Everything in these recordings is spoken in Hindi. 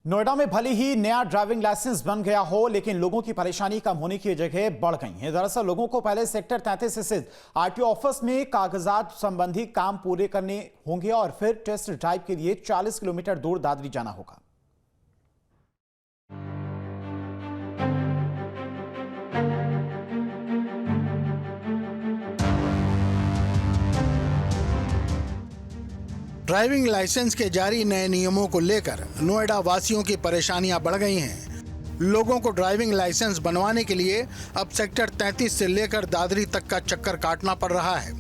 नोएडा में भले ही नया ड्राइविंग लाइसेंस बन गया हो, लेकिन लोगों की परेशानी कम होने की जगह बढ़ गई है। दरअसल लोगों को पहले सेक्टर 33 स्थित आरटीओ ऑफिस में कागजात संबंधी काम पूरे करने होंगे और फिर टेस्ट ड्राइव के लिए 40 किलोमीटर दूर दादरी जाना होगा। ड्राइविंग लाइसेंस के जारी नए नियमों को लेकर नोएडा वासियों की परेशानियां बढ़ गई हैं। लोगों को ड्राइविंग लाइसेंस बनवाने के लिए अब सेक्टर 33 से लेकर दादरी तक का चक्कर काटना पड़ रहा है।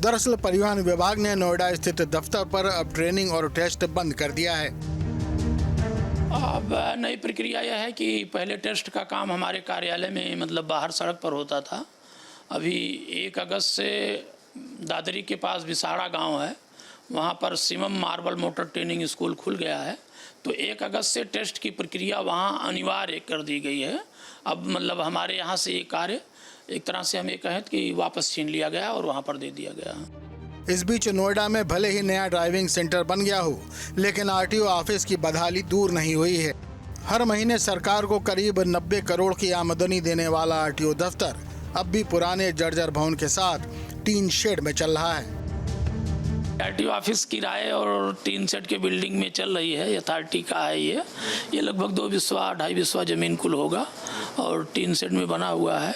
दरअसल परिवहन विभाग ने नोएडा स्थित दफ्तर पर अब ट्रेनिंग और टेस्ट बंद कर दिया है। अब नई प्रक्रिया यह है कि पहले टेस्ट का काम हमारे कार्यालय में मतलब बाहर सड़क पर होता था। अभी 1 अगस्त से दादरी के पास बिसाड़ा गाँव है, वहाँ पर Shivam marble motor training school खुल गया है, तो 1 अगस्त से टेस्ट की प्रक्रिया वहाँ अनिवार्य कर दी गई है। अब मतलब हमारे यहाँ से ये कार्य एक तरह से हम ये कहें कि वापस छीन लिया गया और वहाँ पर दे दिया गया। इस बीच नोएडा में भले ही नया ड्राइविंग सेंटर बन गया हो, लेकिन आरटीओ ऑफिस की बदहाली दूर नहीं हुई है। हर महीने सरकार को करीब 90 करोड़ की आमदनी देने वाला आरटीओ दफ्तर अब भी पुराने जर्जर भवन के साथ टीन शेड में चल रहा है। आरटीओ ऑफिस किराए और 3 सेट के बिल्डिंग में चल रही है। अथॉरिटी का है ये लगभग 2 बिस्वा 2.5 बिस्वा जमीन कुल होगा और 3 सेट में बना हुआ है।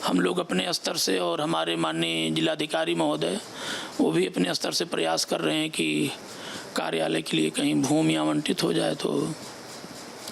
हम लोग अपने स्तर से और हमारे माननीय जिलाधिकारी महोदय वो भी अपने स्तर से प्रयास कर रहे हैं कि कार्यालय के लिए कहीं भूमि आवंटित हो जाए तो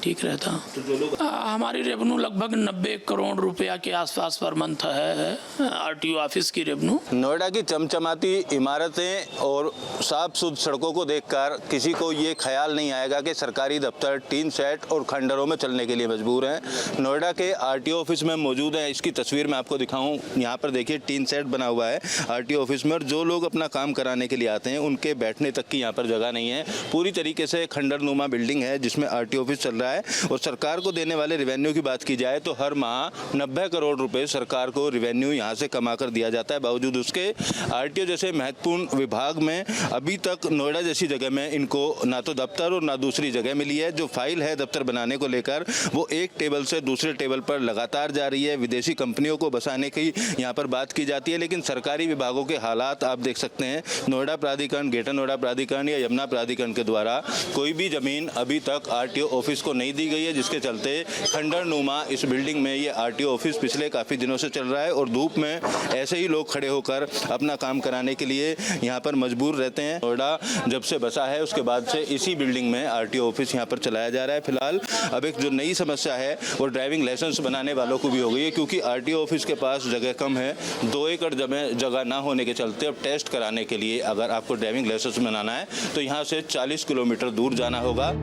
ठीक रहता। तो जो लोग हमारी रेवेन्यू लगभग 90 करोड़ रुपया के आसपास पर मंथ है आरटीओ ऑफिस की रेवेन्यू। नोएडा की चमचमाती इमारतें और साफ सुथरी सड़कों को देखकर किसी को ये ख्याल नहीं आएगा कि सरकारी दफ्तर टीन सेट और खंडरों में चलने के लिए मजबूर हैं। नोएडा के आरटीओ ऑफिस में मौजूद है, इसकी तस्वीर मैं आपको दिखाऊं। यहाँ पर देखिए टीन सेट बना हुआ है आरटीओ ऑफिस में, और जो लोग अपना काम कराने के लिए आते हैं उनके बैठने तक की यहाँ पर जगह नहीं है। पूरी तरीके से खंडरनुमा बिल्डिंग है जिसमें आरटीओ ऑफिस चल रहा है। और सरकार को देने वाले रिवेन्यू की बात की जाए तो हर माह 90 करोड़ रुपए सरकार को रिवेन्यू यहां से कमा कर दिया जाता है। बावजूद उसके आरटीओ जैसे महत्वपूर्ण विभाग में अभी तक नोएडा जैसी जगह में इनको ना तो दफ्तर और ना दूसरी जगह मिली है। जो फाइल है दफ्तर बनाने को लेकर वो एक टेबल से दूसरे टेबल पर लगातार जा रही है। विदेशी कंपनियों को बसाने की यहाँ पर बात की जाती है, लेकिन सरकारी विभागों के हालात आप देख सकते हैं। नोएडा प्राधिकरण, ग्रेटर नोएडा प्राधिकरण या यमुना प्राधिकरण के द्वारा कोई भी जमीन अभी तक आरटीओ ऑफिस को नहीं दी गई है, जिसके चलते खंडरनुमा इस बिल्डिंग में ये आरटीओ ऑफिस पिछले काफ़ी दिनों से चल रहा है और धूप में ऐसे ही लोग खड़े होकर अपना काम कराने के लिए यहाँ पर मजबूर रहते हैं। नोएडा जब से बसा है उसके बाद से इसी बिल्डिंग में आरटीओ ऑफिस यहाँ पर चलाया जा रहा है। फिलहाल अब एक जो नई समस्या है वो ड्राइविंग लाइसेंस बनाने वालों को भी हो गई है, क्योंकि आरटीओ ऑफिस के पास जगह कम है। 2 एकड़ जगह ना होने के चलते अब टेस्ट कराने के लिए अगर आपको ड्राइविंग लाइसेंस बनाना है तो यहाँ से 40 किलोमीटर दूर जाना होगा।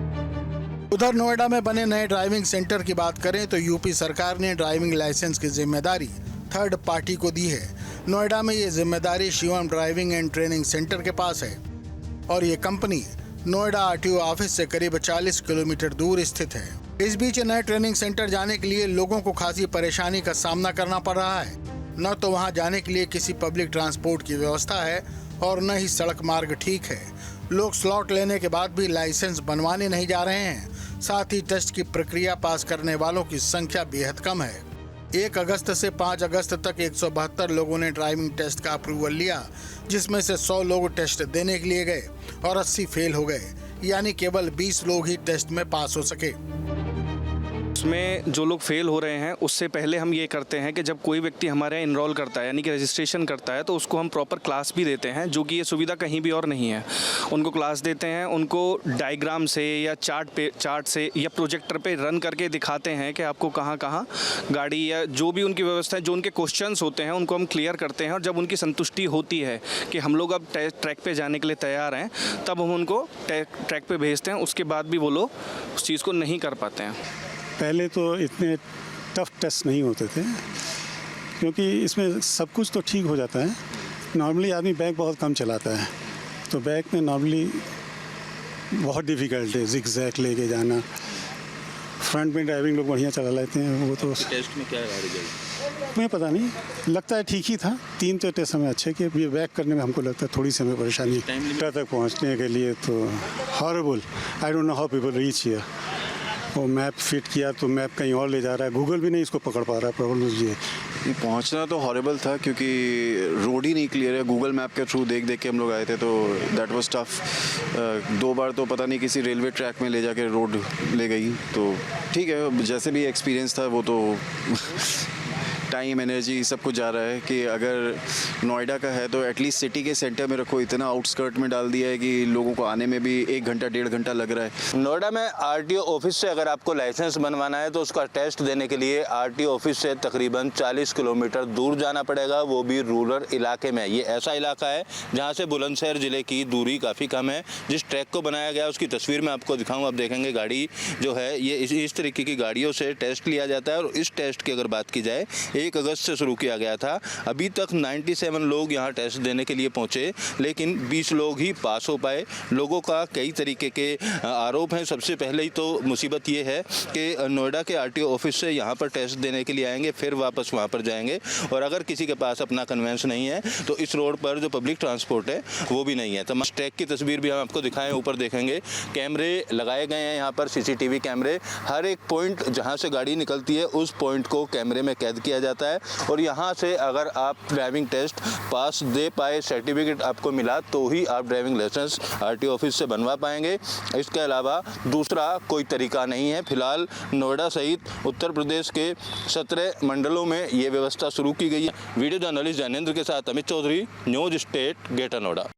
उधर नोएडा में बने नए ड्राइविंग सेंटर की बात करें तो यूपी सरकार ने ड्राइविंग लाइसेंस की जिम्मेदारी थर्ड पार्टी को दी है। नोएडा में ये जिम्मेदारी Shivam driving and training centre के पास है और ये कंपनी नोएडा आरटीओ ऑफिस से करीब 40 किलोमीटर दूर स्थित है। इस बीच नए ट्रेनिंग सेंटर जाने के लिए लोगों को खासी परेशानी का सामना करना पड़ रहा है। न तो वहाँ जाने के लिए किसी पब्लिक ट्रांसपोर्ट की व्यवस्था है और न ही सड़क मार्ग ठीक है। लोग स्लॉट लेने के बाद भी लाइसेंस बनवाने नहीं जा रहे हैं। साथ ही टेस्ट की प्रक्रिया पास करने वालों की संख्या बेहद कम है। 1 अगस्त से 5 अगस्त तक 172 लोगों ने ड्राइविंग टेस्ट का अप्रूवल लिया, जिसमें से 100 लोग टेस्ट देने के लिए गए और 80 फेल हो गए, यानी केवल 20 लोग ही टेस्ट में पास हो सके। उसमें जो लोग फेल हो रहे हैं उससे पहले हम ये करते हैं कि जब कोई व्यक्ति हमारे यहाँ इनरोल करता है यानी कि रजिस्ट्रेशन करता है तो उसको हम प्रॉपर क्लास भी देते हैं, जो कि ये सुविधा कहीं भी और नहीं है। उनको क्लास देते हैं, उनको डायग्राम से या चार्ट से या प्रोजेक्टर पे रन करके दिखाते हैं कि आपको कहाँ कहाँ गाड़ी या जो भी उनकी व्यवस्था है, जो उनके क्वेश्चंस होते हैं उनको हम क्लियर करते हैं। और जब उनकी संतुष्टि होती है कि हम लोग अब ट्रैक पे जाने के लिए तैयार हैं, तब हम उनको ट्रैक पे भेजते हैं। उसके बाद भी वो लोग उस चीज़ को नहीं कर पाते हैं। पहले तो इतने टफ टेस्ट नहीं होते थे, क्योंकि इसमें सब कुछ तो ठीक हो जाता है। नॉर्मली आदमी बाइक बहुत कम चलाता है, तो बाइक में नॉर्मली बहुत डिफ़िकल्ट है जिग-जैग लेके जाना। फ्रंट में ड्राइविंग लोग बढ़िया चला लेते हैं। वो तो टेस्ट में क्या रिजल्ट मुझे पता नहीं, लगता है ठीक ही था। 3 तो टेस्ट हमें अच्छे किए। ये बैक करने में हमको लगता है थोड़ी सी हमें परेशानी तक पहुंचने के लिए तो horrible. I don't know how people reach here. वो मैप फिट किया तो मैप कहीं और ले जा रहा है, गूगल भी नहीं इसको पकड़ पा रहा है। प्रॉब्लम ये है। ये पहुंचना तो हॉरिबल था क्योंकि रोड ही नहीं क्लियर है। गूगल मैप के थ्रू देख के हम लोग आए थे तो दैट वाज टफ। 2 बार तो पता नहीं किसी रेलवे ट्रैक में ले जाके रोड ले गई। तो ठीक है, जैसे भी एक्सपीरियंस था वो तो टाइम एनर्जी सब कुछ जा रहा है कि अगर नोएडा का है तो एटलीस्ट सिटी के सेंटर में रखो। इतना आउटस्कर्ट में डाल दिया है कि लोगों को आने में भी 1 घंटा 1.5 घंटा लग रहा है। नोएडा में आरटीओ ऑफिस से अगर आपको लाइसेंस बनवाना है तो उसका टेस्ट देने के लिए आरटीओ ऑफिस से तकरीबन 40 किलोमीटर दूर जाना पड़ेगा, वो भी रूरल इलाके में। ये ऐसा इलाका है जहाँ से बुलंदशहर ज़िले की दूरी काफ़ी कम है। जिस ट्रैक को बनाया गया उसकी तस्वीर मैं आपको दिखाऊँ, आप देखेंगे गाड़ी जो है ये इस तरीके की गाड़ियों से टेस्ट लिया जाता है। और इस टेस्ट की अगर बात की जाए 1 अगस्त से शुरू किया गया था। अभी तक 97 लोग यहाँ टेस्ट देने के लिए पहुँचे, लेकिन 20 लोग ही पास हो पाए। लोगों का कई तरीके के आरोप हैं। सबसे पहले ही तो मुसीबत ये है कि नोएडा के आरटीओ ऑफिस से यहाँ पर टेस्ट देने के लिए आएंगे, फिर वापस वहाँ पर जाएंगे। और अगर किसी के पास अपना कन्वेंस नहीं है तो इस रोड पर जो पब्लिक ट्रांसपोर्ट है वो भी नहीं है। तो ट्रैक की तस्वीर भी हम आपको दिखाएं, ऊपर देखेंगे कैमरे लगाए गए हैं यहाँ पर, सीसीटीवी कैमरे। हर एक पॉइंट जहाँ से गाड़ी निकलती है उस पॉइंट को कैमरे में कैद किया जाता है। और यहाँ से अगर आप ड्राइविंग टेस्ट पास दे पाए, सर्टिफिकेट आपको मिला, तो ही आप ड्राइविंग लाइसेंस आरटीओ ऑफिस से बनवा पाएंगे। इसके अलावा दूसरा कोई तरीका नहीं है। फिलहाल नोएडा सहित उत्तर प्रदेश के 17 मंडलों में ये व्यवस्था शुरू की गई है। वीडियो जर्नलिस्ट जैनेंद्र के साथ Amit Chaudhary, News State, Greater Noida.